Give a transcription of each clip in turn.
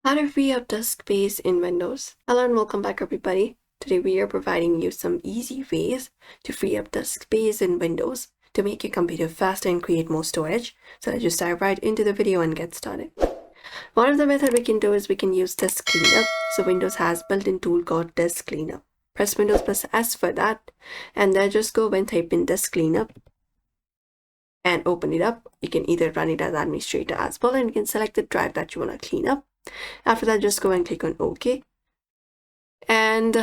How to free up disk space in Windows. Hello and welcome back everybody. Today we are providing you some easy ways to free up disk space in Windows to make your computer faster and create more storage. So let's just dive right into the video and get started. One of the methods we can do is we can use disk cleanup. So Windows has built-in tool called disk cleanup. Press Windows plus S for that and then just go and type in disk cleanup and open it up. You can either run it as administrator as well, and you can select the drive that you want to clean up. After that, just go and click on OK, and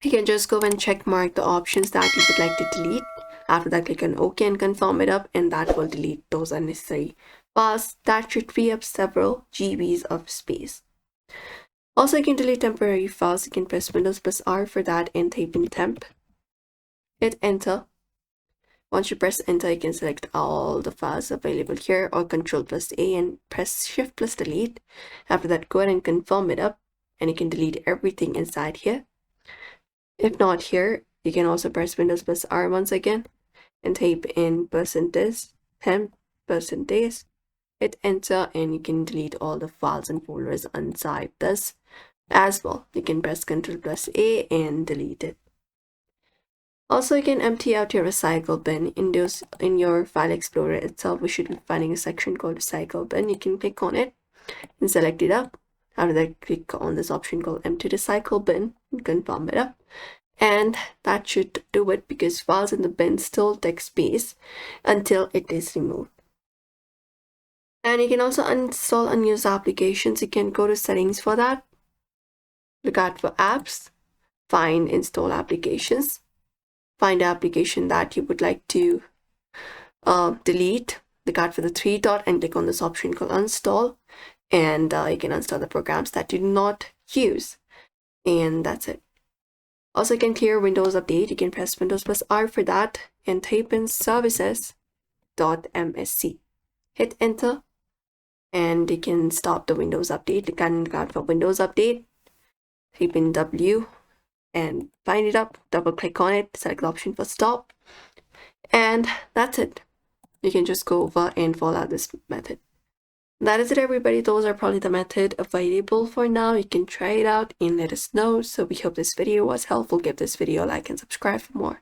you can just go and check mark the options that you would like to delete. After that, click on OK and confirm it up, and that will delete those unnecessary files. That should free up several GBs of space. Also, you can delete temporary files. You can press Windows plus R for that and type in temp. Hit enter. Once you press enter, you can select all the files available here, or Control plus A and press Shift plus delete. After that, go ahead and confirm it up, and you can delete everything inside here. If not here, you can also press Windows plus R once again and type in %temp %. Hit enter, and you can delete all the files and folders inside this as well. You can press Control plus A and delete it. Also, you can empty out your recycle bin. In your file explorer itself, we should be finding a section called recycle bin. You can click on it and select it up. After that, click on this option called empty recycle bin and confirm it up. And that should do it, because files in the bin still take space until it is removed. And you can also uninstall unused applications. You can go to settings for that. Look out for apps, find install applications. Find the application that you would like to delete. Look out for the three dot and click on this option called uninstall, and you can uninstall the programs that you do not use, and that's it. Also, you can clear Windows Update. You can press Windows plus R for that and type in services.msc. Hit enter, and you can stop the Windows Update. You can look out for Windows Update, type in W and find it up, double click on it, select the option for stop, and that's it. You can just go over and follow this method. That is it everybody. Those are probably the method available for now. You can try it out and let us know. So we hope this video was helpful. Give this video a like and subscribe for more.